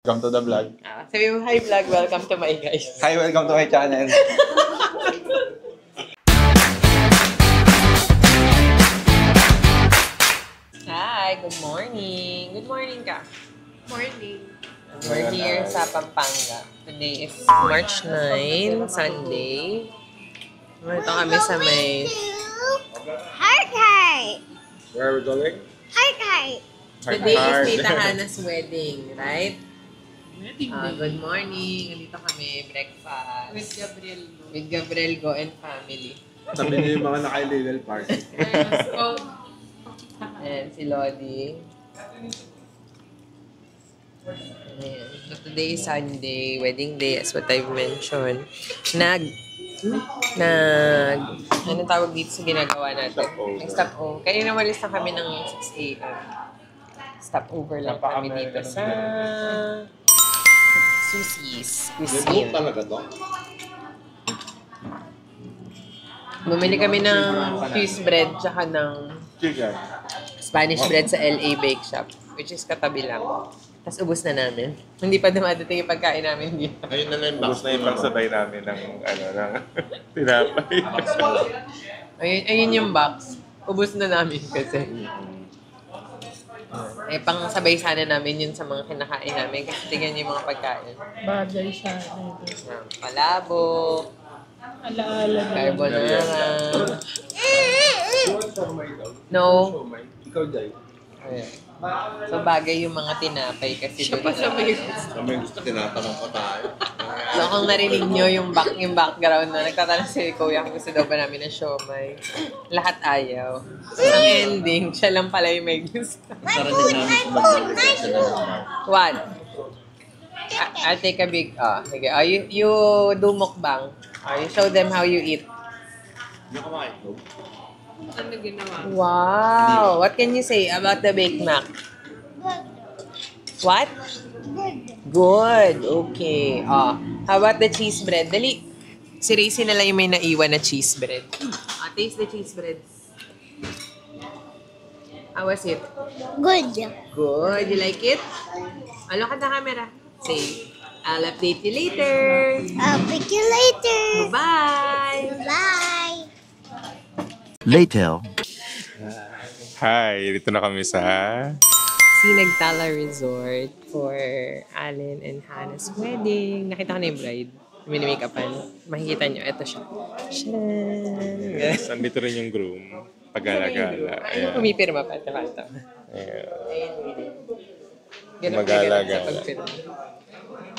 Welcome to the vlog. Sabi mo, hi vlog, welcome to my guys. Hi, welcome to my channel. Hi, good morning. Good morning ka. Morning. We're here sa Pampanga. Today is March 9, Sunday. Ito kami sa may... Heart. Where are we going? Heart. Today is Tita Hannah's wedding, right? Good morning. Nandito kami, breakfast. With Gabriel Go and family. Sabi niyo yung mga naka-illegal party. And si Lodi. Ayan. So today is Sunday, wedding day, as what I've mentioned. Ano tawag dito sa ginagawa natin? Stop-over. Kaya namalis na kami ng 6 a.m. Stop-over lang kami dito sa Susie's Cuisine. Talaga to? Bumili kami ng cheese bread tsaka ng Chicken. Spanish bread sa LA Bake Shop, which is katabi lang. Tapos ubos na namin. Hindi pa dumadating yung pagkain namin dito. Ayun na lang, box na yung pagsabay namin ng, ng tinapay. Ayun yung box. Ubos na namin kasi. Pang sabay sana namin yun sa mga kinakain namin kasi tingnan yung mga pagkain. Bagay siya. Palabok, Alaala na. carbonara. No. Ikaw, Jai. Ayan. So bagay yung mga tinapay kasi doon sa Kami gusto, tinatanong ko tayo. So kung narinig nyo yung background na nagtatanong si Kuya kung gusto daw ba namin ng siomay, lahat ayaw. So ang ending, siya lang pala yung may gusto. What? I'll take a big, sige. You do mukbang. You show them how you eat. Hindi ko makaitlog. Ano ginawa? Wow! What can you say about the Bake Mac? What? Good. Okay. How about the cheese bread? Dali. Si Racy na lang yung may naiwan na cheese bread. Taste the cheese bread. How was it? Good. Good. You like it? Look at the camera. Say, I'll update you later. I'll pick you later. Bye! Bye. Later. Hi, dito na kami sa Sinagtala Resort for Allen and Hannah's wedding. Nakita ko na yung bride. Mini-make-upan. Makikita nyo. Ito siya. yes, andito rin yung groom. Pag-alagala. Ano pumipirma pa? Ito. Ayan. Ganun Mag-alagala. sa pagpirma.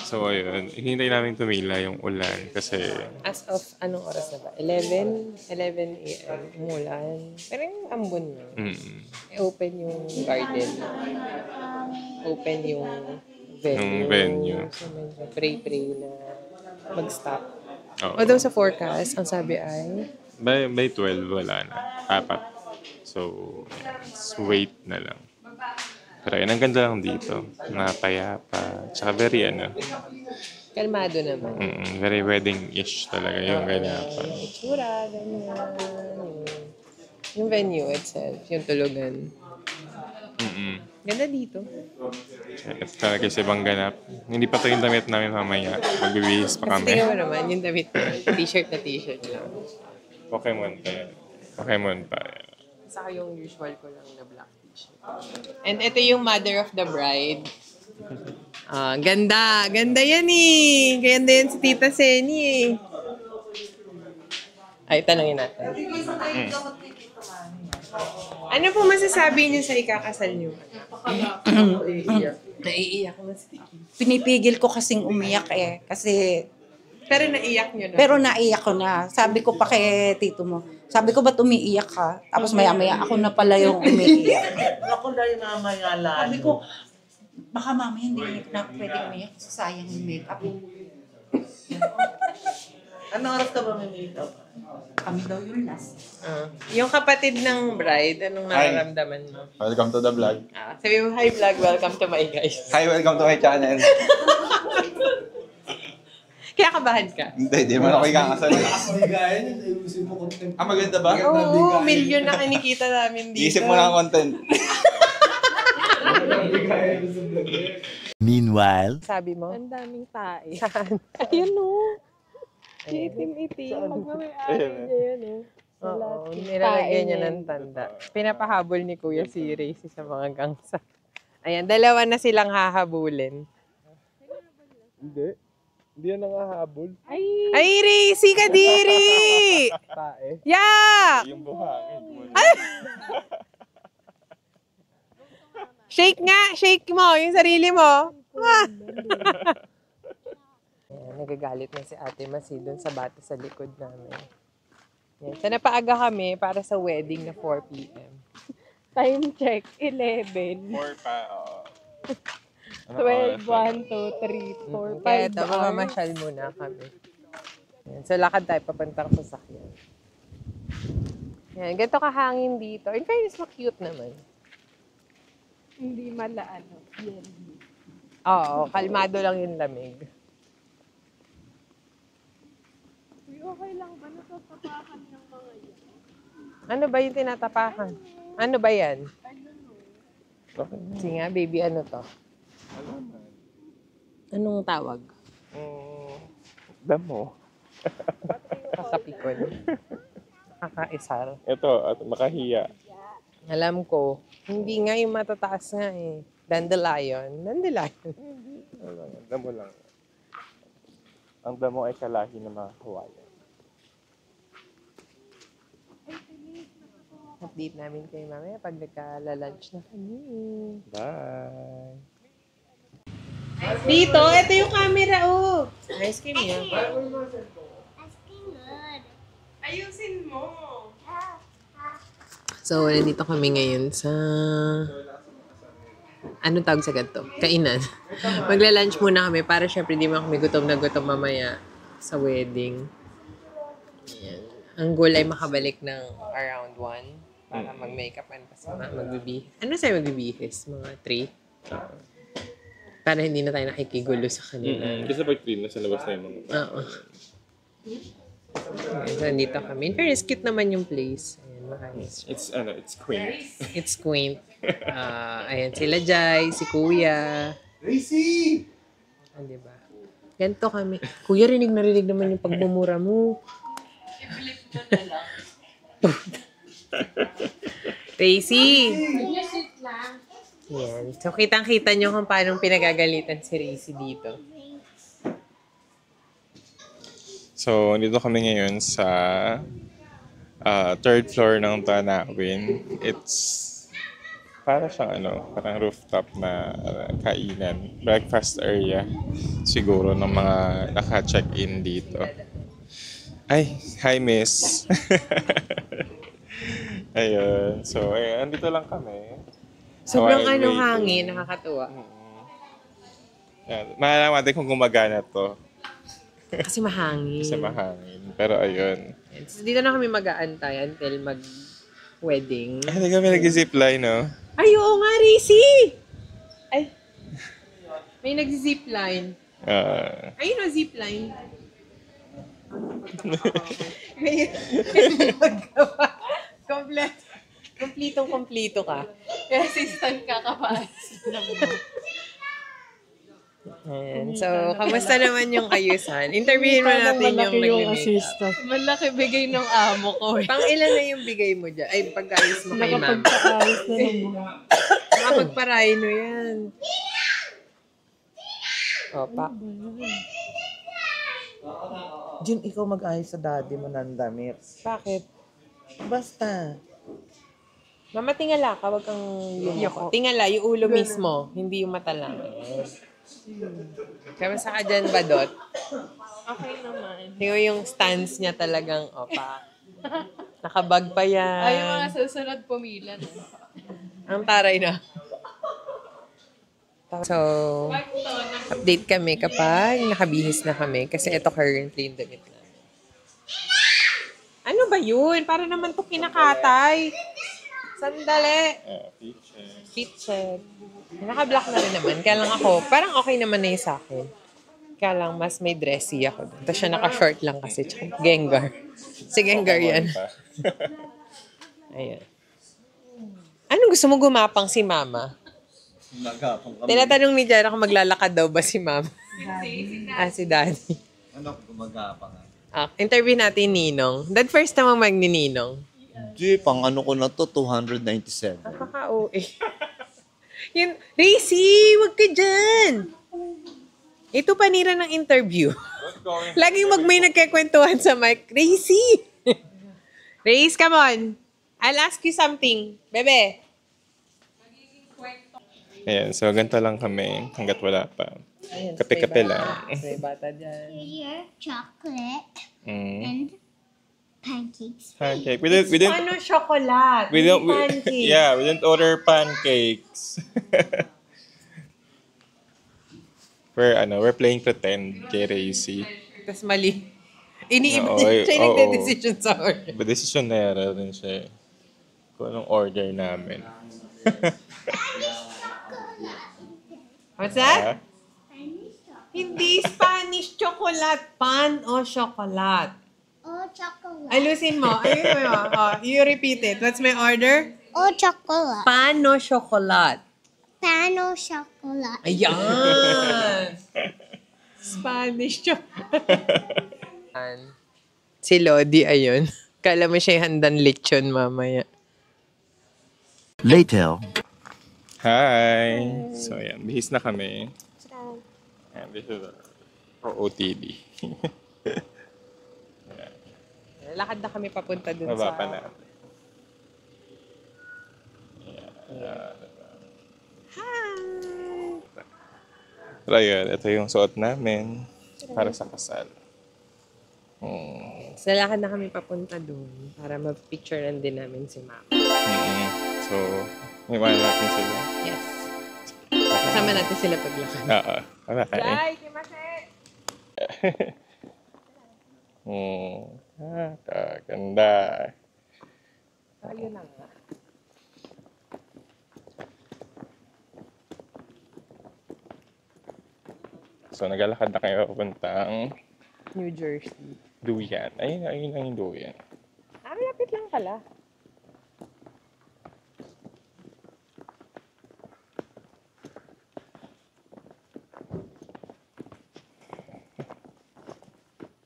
So ayun, hinintay namin tumila yung ulan kasi As of, anong oras na ba? 11 a.m. Umulan. Pero yung ambon na. Open yung garden. Open yung venue. So medyo pray na mag-stop. Although sa forecast, ang sabi ay... by 12 wala na. 4. So, let's wait na lang. Pero yun, ang ganda lang dito. Napayapa. Tsaka very Kalmado naman. very wedding-ish talaga yung ganyapan. Itsura, ganyan. Yung venue itself, yung tulugan. Ganda dito. Ito talaga sa ibang ganap. Hindi pa ito yung damit namin mamaya. Magbibihis pa Kasi kami. tingnan mo naman, yung damit na t-shirt lang. Pokemon pa yan. Pokemon pa yan. Saka yung usual ko lang na black t-shirt. And ito yung mother of the bride. Ganda. Ganda yan eh. Ganda yan si Tita Seni eh. Ay, tanongin natin. Ano po masasabi niyo sa ikakasal niyo? Naiiyak na si Tiki. Pinipigil ko kasing umiyak kasi Pero naiyak niyo na. pero naiyak ko na. Sabi ko pa kay tito mo, sabi ko ba't umiiyak ka? Tapos maya-maya ako na pala yung umiiyak. Ako na yung namayala. Sabi ko, baka mamaya hindi na ako pwede umiyak kasi sayang yung makeup. Anong oras ka ba may makeup? Kami daw yung last. Yung kapatid ng bride, anong nararamdaman mo? Welcome to the vlog. Sabi mo, hi vlog, welcome to my guys. Hi, welcome to my channel. Kaya kabahan ka? Hindi man ako ikakasal. Maganda ba? Oo, million na kinikita namin dito. Iisip mo na ang content. Meanwhile, Sabi mo? Ang daming tae. Saan? Ayun o. Ayan. Itim-itim. Pag may-ari niya yan o. Oo, nilalagyan niya ng tanda. Pinapahabol ni Kuya si Racy sa mga gangsa. Ayan, dalawa na silang hahabulin. Hindi. Hindi yan nangahabol. Ay, Racy Kadiri! Tae. Yeah! Yung buhangin. Shake nga! Shake mo! Yung sarili mo! Ayan, nagagalit na si Ate Masi doon sa bata sa likod namin. Ayan. So, napaaga kami para sa wedding na 4 p.m. Time check, 11. 4 pa, oo. 12, 1, 2, 3, 4, 5 Kaya ito, mamamasyal muna kami. Ayan. So, lakad tayo papuntang sasakyan. Ayan, ganito kahangin dito. In fairness, cute naman. Hindi malaano. Yan. Oo, kalmado lang yung lamig. Okay lang ba natatapakan ng mga yan? Ano ba yung tinatapakan? Ano ba yan? Okay. Sige nga, baby, ano to? Anong tawag? Damo. Kakapikon. Kakaisar. Ito, at makahiya. Alam ko, hindi nga yung matataas nga eh. Dandelion. Dandelion. Damo lang. Ang damo ay kalahi ng mga kawayan. Update namin kayo mamaya pag nagka-lunch na kami. Bye! Dito, ito yung camera, oh. Ice cream niya. Ayusin mo. So, nandito kami ngayon sa... Anong tawag sa ganito? Kainan. Magla-lunch muna kami para syempre di mo kami gutom na gutom mamaya sa wedding. Ayan. Ang goal ay makabalik ng around 1 para mag-makeup and magbibihis. Ano sa'yo magbibihis? Mga 3? Para hindi na tayo nakikigulo sa kanila. Kasi pag clean na sa labas na yung mga Oo. Okay, so, nandito kami. In fairness, cute naman yung place. Ayan, makayos. It's quaint. It's quaint. Ayan, sila Jai, si Kuya. Racy! Ah, diba? Ganito kami. Kuya, rinig na rinig naman yung pagmumura mo. I-flip mo na lang. Racy! Yan. So, kitang-kita nyo kung paano pinagagalitan si Racy dito. So, dito kami ngayon sa third floor ng Tanawin. It's para siyang parang rooftop na kainan. Breakfast area siguro ng mga naka-check-in dito. Ay, hi miss. Ayun. So, andito lang kami. Sobrang While waiting. hangin, nakakatuwa. Malalaman natin kung gumagana to. Kasi mahangin. Kasi mahangin. Pero ayun. So, dito na kami mag-aantay until mag-wedding. Ay, hindi kami nag-zipline, no? Ay, oo nga, Racy! Ay, may nag-zipline. Ayun o, zipline. May magawa. Kompletong-kompleto ka. Kaya assistant ka kapasok lang mo. Ayan. So, kamusta naman yung ayusan? Interviewin mo natin yung nag-make. Malaki bigay ng amo ko eh. Pang ilan na yung bigay mo dyan? Ay, pag-ayos mo kay ma'am. Nakapagpaayos na naman. Makapagparayno yan. Opa. Jun, ikaw mag-ayos sa daddy mo ng damit. Bakit? Basta. Mama, tingala ka. Huwag kang yumuko. Tingala, yung ulo mismo. Hindi yung mata lang. Kamusta ka dyan, Badot? Okay naman. Tingnan yung stance niya talagang opa. Nakabag pa yan. Ay, yung mga susunod pumila na. Ang taray na. So, update kami kapag nakabihis na kami. Kasi ito currently yung damit na. Ano ba yun? Para naman to kinakatay. Sandali. Fit check. Naka-block na rin naman. Kaya lang ako, parang okay naman na yung sa akin. Kaya lang, mas may dressy ako. Tapos siya naka-short lang kasi. Tsaka Gengar. Si Gengar yan. Ayan. Anong gusto mo gumapang si Mama? Magapang kami. Tinatanong ni Jara kung maglalakad daw ba si ma'am. Si daddy. Ano, gumagapang. Interview natin Ninong. Dad, first naman magnininong. Di, pang ano ko na to, 297. Kaka-OA. Yun, Racy, wag ka dyan. Ito panira ng interview. Laging may nagkakwentuhan sa mic. Racy! Race, come on. I'll ask you something. Bebe. Ayan, so ganito lang kami hanggat wala pa. Kape-kape lang. May bata dyan. Here, chocolate Mm. and pancakes. Pancake. We didn't, Paano chocolate? we don't, Pancake. yeah, we didn't order pancakes. We're playing pretend kay Racy. Tapos mali. Iniiba Oo, siya yung oo. nagde-decision sa order. But decisionera rin siya. Kung anong order namin. What's that? Hindi Spanish chocolate. Pan o chocolate? Oh, chocolate. Ayusin mo. You repeat it. What's my order? Oh, chocolate. Pan o chocolate? Pano chocolate. Ayan! Spanish chocolate. Si Lodi, ayun. Kala mo siya yung handan lechon mamaya. Later. Hi! So, ayan. Bihis na kami. And this is our OTD. Lakad na kami papunta dun Baba sa... pa natin. Ayan. Hi! Pero ayun, ito yung suot namin para sa kasal. So, lakad na kami papunta dun para mag-picturean din namin si Mama. So, iwanan natin sila. Yes. Kasama natin sila paglakad. Oo. Okay. Jai, kimase! Kaganda. Ayun na nga. So, naglalakad na kayo papuntang New Jersey. Duyan. Ayun lang yung Duyan. Lapit lang pala.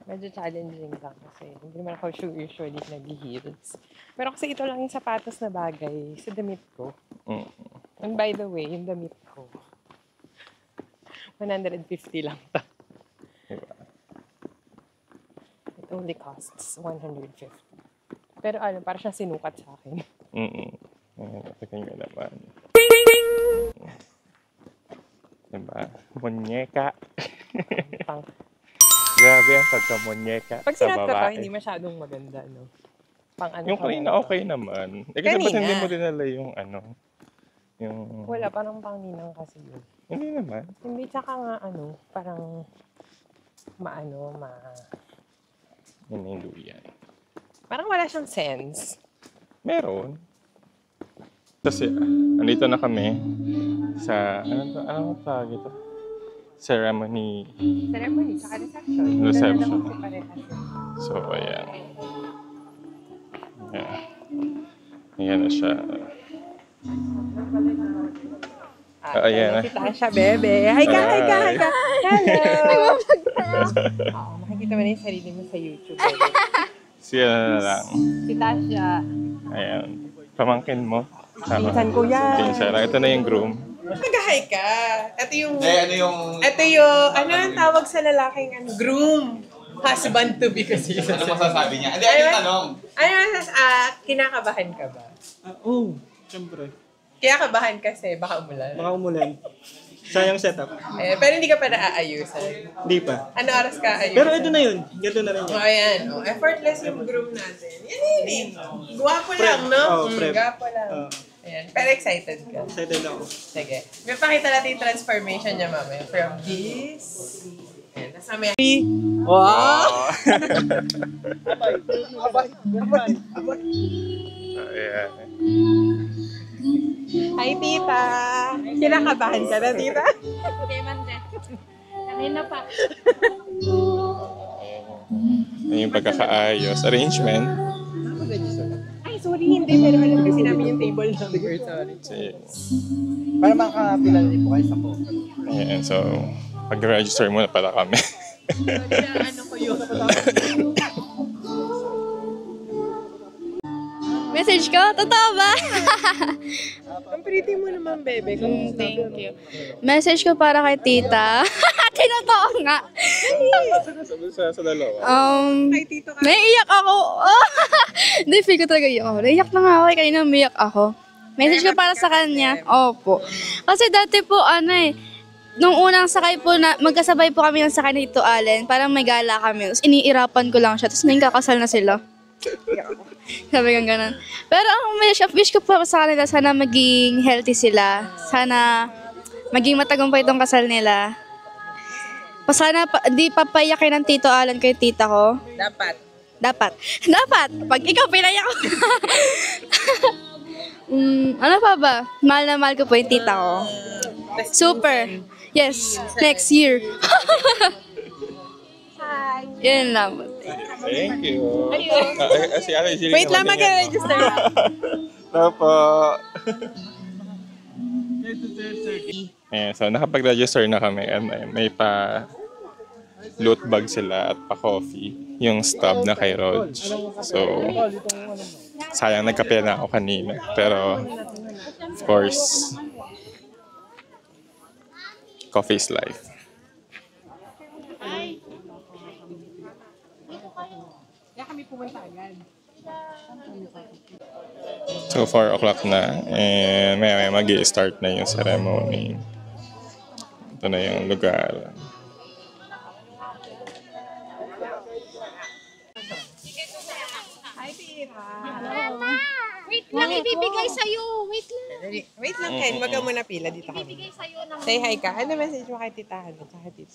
Medyo challenging ka kasi hindi naman ako usually nag-heels. Pero kasi ito lang yung sapatos na bagay sa damit ko. And by the way, yung damit ko, 150 lang to. Diba? It only costs 150. Pero para siyang sinukat sa akin. Ayan, ito nyo naman. Diba? Munyeka. Pang, Grabe ang pagka-munyeka pag sa sinukat ko, babae. hindi masyadong maganda, no? Pang ano Yung ka kanina lang to. okay naman. Eh kasi ba't Kanina. hindi mo dinala yung yung... Wala, parang pangninang kasi yun. Hindi naman. Hindi, tsaka nga parang Yun na yung Duyan. parang wala siyang sense. Meron. Kasi, andito na kami sa, ano tawag ito? Ceremony. Ceremony, tsaka reception. Reception. Kasi parehas yun. So, ayan. Ayan. Ayan na siya. Ayan na. Si Tasha, bebe. Hi ka, hi ka, hi ka. Hello. Oo, makikita mo na yung sarili mo sa YouTube. Bebe. Siya na lang. Si Tasha. Ayan. Pamangkin mo. Pinsan ko yan. Pinsan lang. Ito na yung groom. Nag-hi ka. Ito yung... yung... ano ang tawag sa lalaking groom? Husband to be kasi. Ano masasabi niya? Hindi, ano yung tanong? Kinakabahan ka ba? Oo, syempre. Kinakabahan kasi baka umulan. Baka umulan. Sayang setup. Pero hindi ka pa naaayusan. Hindi pa. Ano oras ka ayusan? Pero ito na yun. Ganito na rin O, yan. ayan. Effortless yung groom natin. Yan yun. Gwapo lang, no? Oo, prep. Gwapo lang. Oo. Ayan. Pero excited ka. Excited ako. Sige. May pakita natin yung transformation niya, mamaya. From this. Ayan. Tapos mamaya. Wow! Ayan. Hi, tita! Kinakabahan ka na, tita? Kanina pa. Ayan yung pagkakaayos. Arrangement. Ay, sorry. Hindi, pero alam kasi namin yung table number. Sorry. Sige. Para makapila din po kayo sa po. Ayan, so, pag-register muna pala kami. Ano ko yun? Message ko? Totoo ba? Ang pretty mo naman, bebe. Thank you. Message ko para kay tita. Tinotoo nga. Sa dalawa. Kay tito ka. Naiiyak ako. Hindi, feel ko talaga iyak ako. Naiiyak na nga ako. Kanina umiyak ako. Message ko para sa kanya. Opo. Kasi dati po, nung unang sakay po, magkasabay po kami ng sakay na Tito Allen. Parang may gala kami. Tapos iniirapan ko lang siya. Tapos ngayon kakasal na sila. Sabi kang ganun. Pero ang wish ko po sa kanila, sana maging healthy sila. Sana maging matagumpay itong kasal nila. Sana di papayakin ng Tito Allen kay tita ko. Dapat. Pag ikaw pinayak ko. Ano pa ba? Mahal na mahal ko po yung tita ko. Super. Yes. Next year. Hi. Yan lang. Thank you. Si Ate Jill. Wait lang, mag-register na. Opo. So nakapag-register na kami and may pa loot bag sila at pa coffee yung stub na kay Rog. So sayang nagkape na ako kanina pero of course coffee is life. So 4 o'clock na and may mag-i-start na yung ceremony. Ito na yung lugar. Wait lang, ibibigay sa'yo. Wait lang. Wait lang, Ken. Wag ka muna pila dito kami. Ibibigay sa'yo ng... Say hi ka. Ano message mo kay tita?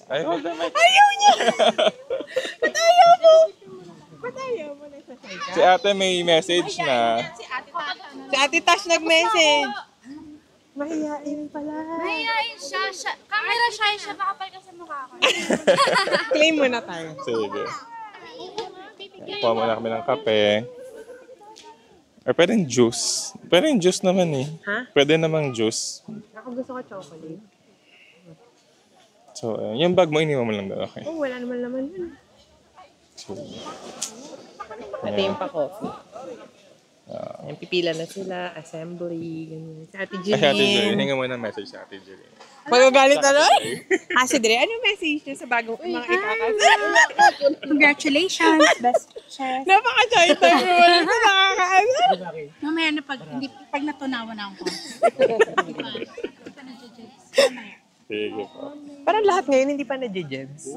Ay, hold on. Ayaw niya! Ba't ayaw mo? Ba't ayaw mo? Nagsasay ka? Si ate may message na. Si Ate Tash nag-message. Mahihain pala. Mahihain siya. Camera shy siya. Makapal ka sa mukha ko. Claim mo na tayo. Sige. Kuha muna kami ng kape. Or pwedeng juice. Pwedeng juice naman eh. Ha? Pwede namang juice. Ako gusto ko chocolate. So, yung bag mo, iniwan mo lang doon. Okay. Oh, wala naman yun. So, Ate yung pa-coffee. Yung pipila na sila, assembly, ganyan. Si Ate ay, Ate Jerry. Jeline. Hinga mo ng message sa Ate Jerry. Magagalit na nun? Si Dre, ano message niya sa bagong mga ikakasal? Congratulations, best chef. Napaka-joyter mo. Nakakaano. Mamaya na pag natunawan na ako. Sige po. Parang lahat ngayon hindi pa na-jejebs.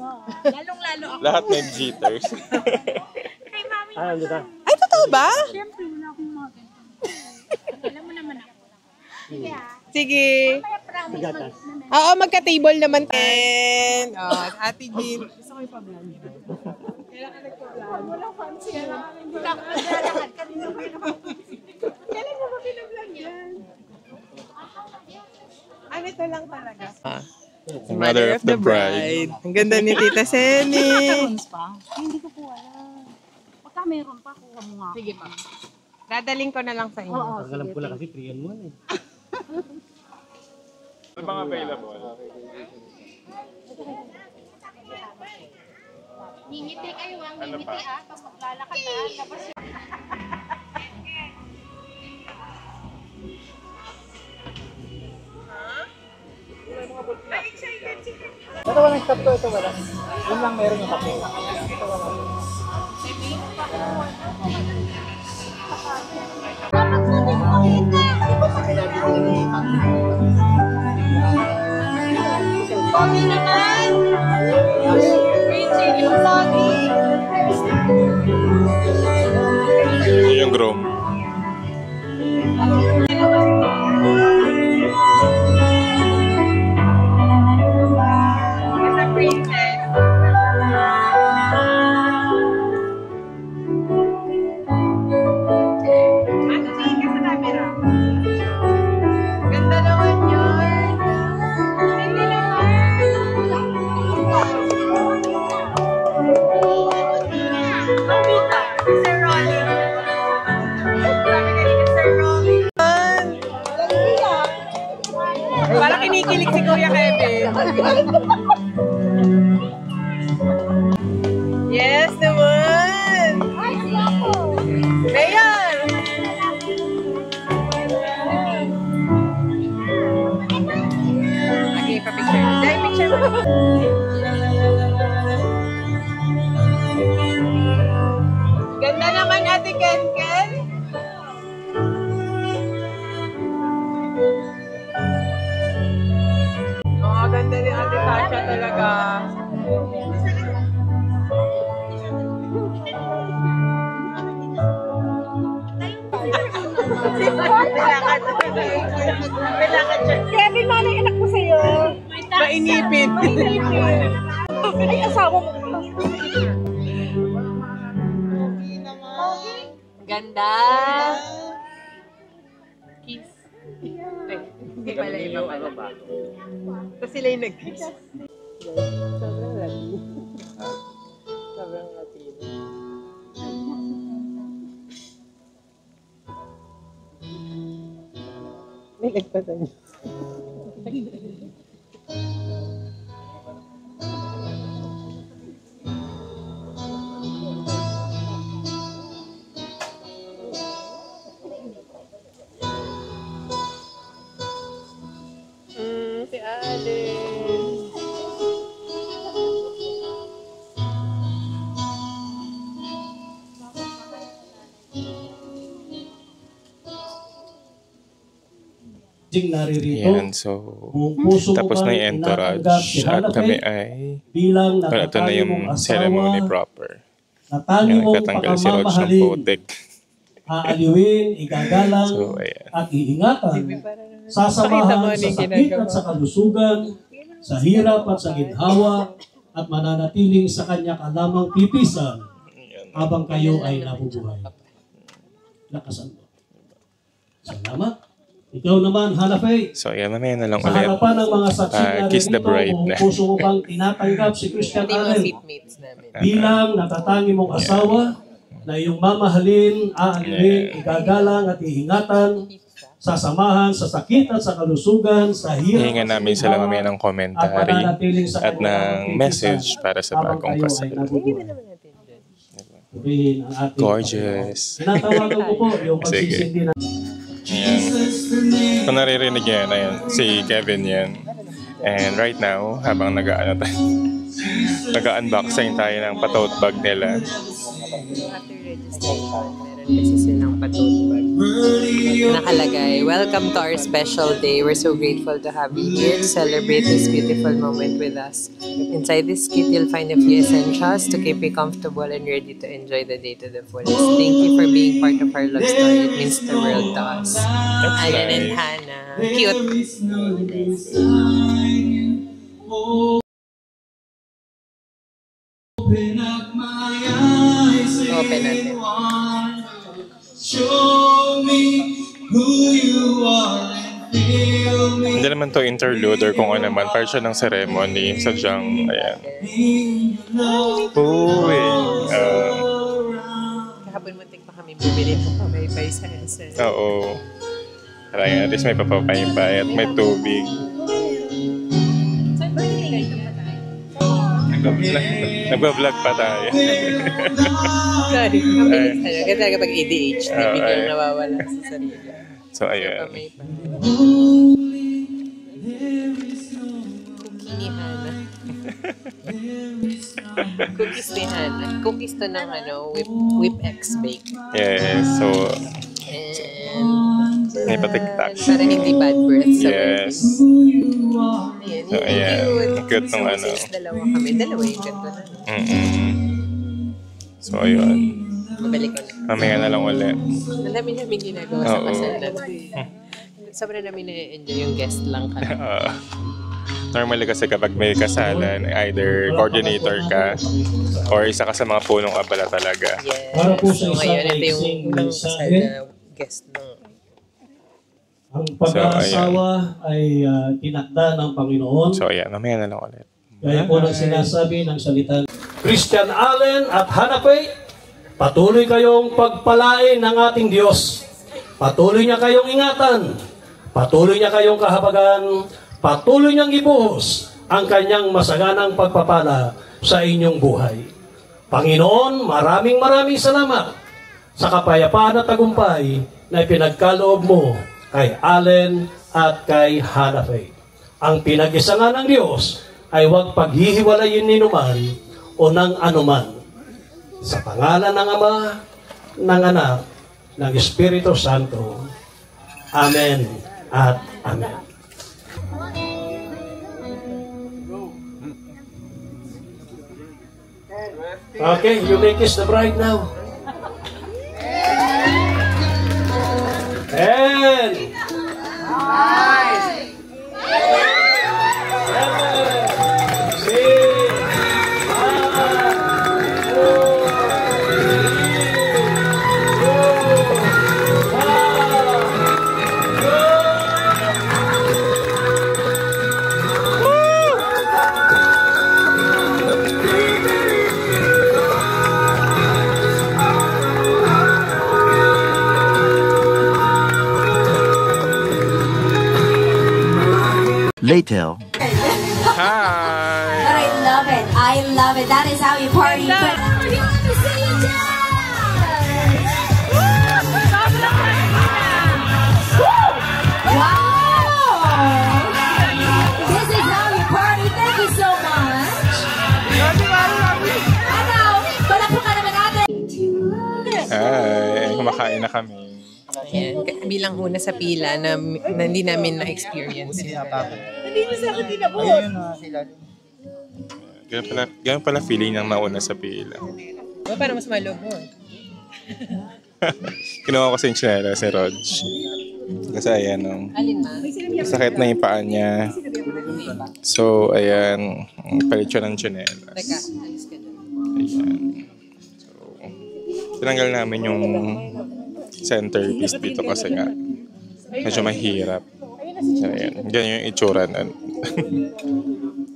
Lalong-lalo ako. Lahat may jitters. Kay mami. Ay, totoo ba? Siyempre, wala akong mga ganito. Alam mo naman ako. Sige. Kaya promise Oo, magka-table naman tayo. Ate Jean. Gusto ko ipa-vlog. Kailangan nagpa-vlog. Walang fancy. naglalakad kami na Kailan mo ba pinablog yan? Ano ito lang talaga? Mother of the bride. Ang ganda ni Tita Seni. Hindi ko po alam. Pagka meron pa, kuha mo nga. Sige pa. Dadaling ko na lang sa inyo. Oo, sige. Alam ko lang kasi 3 and 1 eh. Ano bang available? Ngingiti kayo, ngingiti pag maglalakad na. Tapos Ito walang stop to, ito wala. Yun lang meron yung kape. Ito wala. Pogi naman! Rachel, yung pogi! Yun yung groom. Sa princess. Ano tingin ka sa camera? Ganda naman yun. Hindi naman. Ang bita. Si Sir Ronnie. Sabi kay Ganda naman, Ate Ken-Ken. Oh, ganda ni Ate Tasha talaga. Kevin, mana yung anak mo sa'yo? Mainipin. Ay, asawa mo. Ganda. Kiss. Ay, hindi pala iba pala. Tapos sila yung nag-kiss. Sobrang Latino. Sobrang Latino. May lagpatan niyo. Si Alice. Naririto. Yan, so tapos na yung entourage at kami ay ito na yung ceremony proper. Yung nagtatanggal si Roch ng putik. Aaliwin, igagalang, So, at iingatan. Sasamahan sa sakit at sa kalusugan, sa hirap at sa ginhawa, at mananatiling sa kanya kalamang pipisan habang kayo ay nabubuhay. Lakasan mo. Salamat. Ikaw naman, Hana Faye. So, yan, mamaya na lang Sa ulit. harapan ng mga saksi na Kiss the bride na. puso mo bang tinatanggap si Christian Hindi mga Allen seatmates namin. bilang natatangi mong asawa na iyong mamahalin, aaliwin, igagalang at iingatan, sasamahan sa sakit at sa kalusugan, sa hirap Hihingan namin sila mamaya ng commentary at ng message para sa bagong kasal. Gorgeous. Tinatawagan ko po yung pagsisindi na Ayan. Kung naririnig yan, ayan, si Kevin yan. And right now, habang nag-unboxing tayo ng pa-tote bag nila. After registration, meron kasi silang pa-tote bag. Nakalagay, welcome to our special day. We're so grateful to have you here to celebrate this beautiful moment with us. Inside this kit, you'll find a few essentials to keep you comfortable and ready to enjoy the day to the fullest. Thank you for being part of our love story. It means the world to us. Ayan and Hannah. Cute. Open natin. Hindi naman to interlude or kung ano naman, part siya ng ceremony. Sadyang, ayan. Uy. Kahapon muntik pa kami bumili ng pamaypay sa SM. Oo. Kaya at least may papapaypay at may tubig. Nagbablog pa tayo. Sorry. Kasi talaga pag ADHD, biglang nawawala sa sarili. So, ayan. Cookie ni Hannah. Cookies ni Hannah. Cookies to ng Whip X Bake. Yes, so And may patiktak. para hindi bad breath. So, Yes. ayan, So, ayan. Cute nung ano. Since dalawa kami. Dalawa yung ganito na. So, ayun. Mabalik ko na. Mamaya na lang ulit. Ang dami namin ginagawa sa Oo. kasal natin. Sobrang namin na-enjoy yung guest lang kami. Normally kasi kapag may kasalan, either coordinator ka or isa ka sa mga punong abala talaga. Yes. Para po sa So isang ngayon, ito yung maiksing unang kasal mensahe. na guest ng ang pag-aasawa ay tinakda ng Panginoon. So, ayan. Mamaya na lang ulit. Gaya po ng sinasabi ng salita. Christian Allen at Hana Faye, patuloy kayong pagpalain ng ating Diyos. Patuloy niya kayong ingatan. Patuloy niya kayong kahabagan. Patuloy niyang ibuhos ang kanyang masaganang pagpapala sa inyong buhay. Panginoon, maraming salamat sa kapayapaan at tagumpay na ipinagkaloob mo kay Allen at kay Hana Faye. Ang pinag-isa nga ng Diyos ay huwag paghihiwalayin ninuman o ng anuman. Sa pangalan ng Ama, ng Anak, ng Espiritu Santo. Amen at Amen. Okay, you may kiss the bride now. And Later. Hi! But I love it. I love it. That is how you party. Wow! This is how you party. Thank you so much. Ano? Palakpakan naman natin. Hi! Kumakain na kami. Ayan, bilang una sa pila na hindi namin na-experience. Hindi nyo sa akin tinabot. Ayun na sila. Ganun pala feeling ng nauna sa pila. Paano mas malog mo? Kinuha ko si Chinela, si Rog. Kasi ayan, Alin ma? sakit na yung paa niya. So, ayan, palit siya ng Chinela. Teka, alis ka dyan. Ayan. So, tinanggal namin yung centerpiece dito kasi nga medyo mahirap. So, ayan. Ganyan yung itsura nun.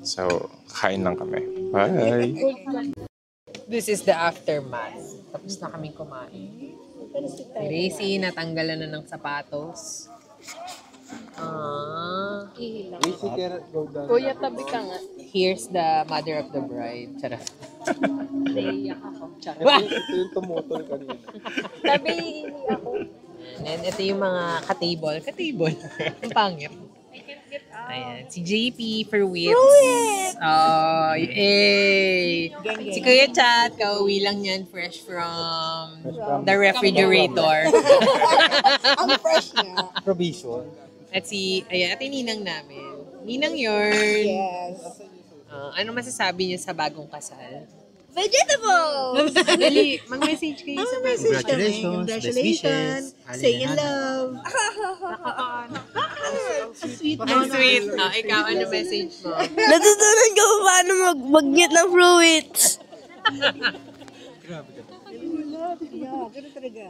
So, kain lang kami. Bye! This is the aftermath. Tapos na kaming kumain. Gracie, natanggalan na ng sapatos. Kuya, tabi ka nga. Here's the mother of the bride. Charot. Naiiyak ako. Ito yung tumutol kanina. Tabi ako. And ito yung mga ka-table. Ka-table. Ang pangit. Ayan. Si JP for wits. Oh, yay! Si Kuya Chat, kauwi lang yan fresh from the refrigerator. Ang fresh niya. Provision. At si, ayan, at yung ninang namin. Ninang yun. Yes. Ano masasabi niyo sa bagong kasal? Vegetable! Dali, mag-message kayo sa message. Congratulations. Say in love. Sweet. Ang sweet. Ikaw, ano message mo? Natutunan ko kung paano mag-bagnet ng fruits. Ganun talaga.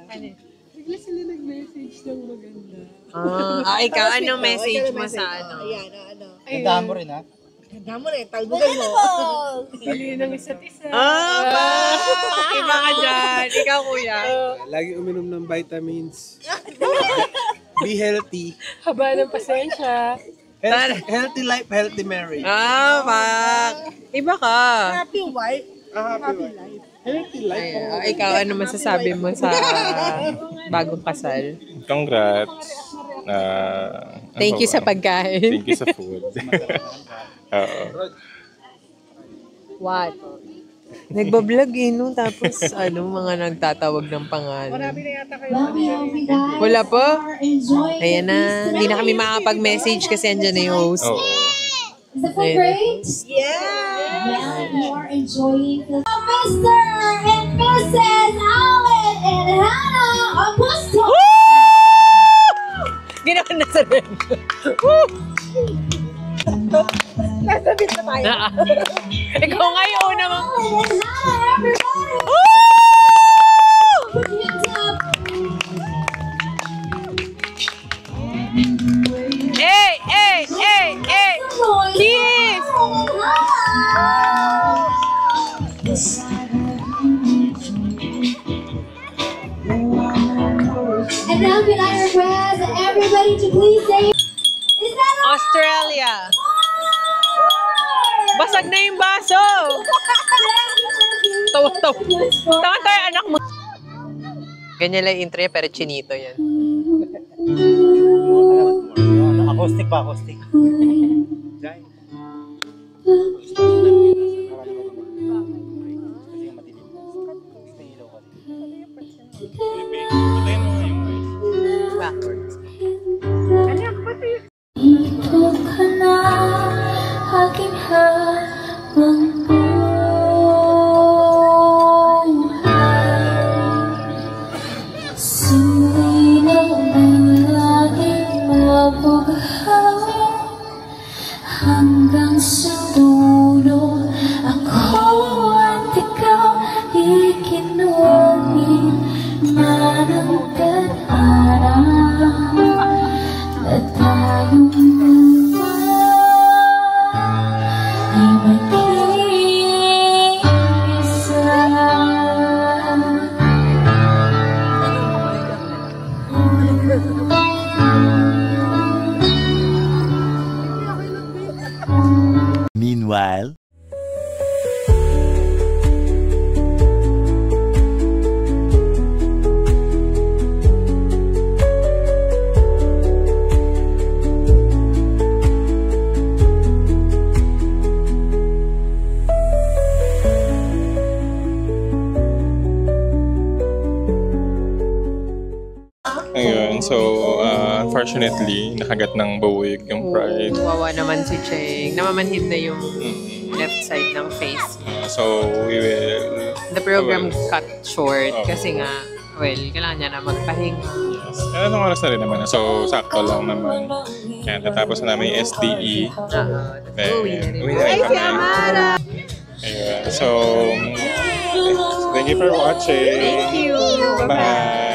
Bigla sila nag-message ng maganda. Ikaw, anong message mo sa ano? Ayan, ano. Ganda mo rin, ha? Ganda mo rin. Talbugan mo. Pili ng isa't isa. Iba ka dyan. Ikaw, kuya. Lagi uminom ng vitamins. Be healthy. Haba ng pasensya. Healthy life, healthy marriage. Iba ka. Happy wife. Happy life. Healthy life. Ikaw, ano masasabi mo sa bagong kasal? Congrats! Thank you sa pagkain. Thank you sa food. Oo. What? Nagbablog no? Tapos mga nagtatawag ng pangalan. Marami na yata kayo. Wala pa? Ayan na. Hindi na kami makapag-message kasi andyan na yung host. Oo. Is the food great? Yeah! Yeah, you are enjoying the Mr. and Mrs. Allen and Hannah Augusto! Ginawa na sa red. Nasa bit na tayo. Ikaw nga yung una mo. Allen and Hannah, everybody! Put your hands up. Hey! Hey! Hey! Hey! Kiss! And now can I request everybody to please say, is that Australia! Basag na yung baso! Tawa-tawa. Tawa-tawa anak mo. Ganyan lang yung intro pero chinito yan. Acoustic pa, acoustic. So, unfortunately, nakagat ng buwig yung pride. Wawa naman si Cheng. Namamanhid na yung left side ng face. So, we will... The program cut short kasi nga, well, kailangan niya na magpahinga. Yes. Anong oras na rin naman? So, sakto lang naman. Kaya tatapos na namin yung SDE. Then, uwi na rin kami. Ayun. So, thank you for watching. Thank you. Bye.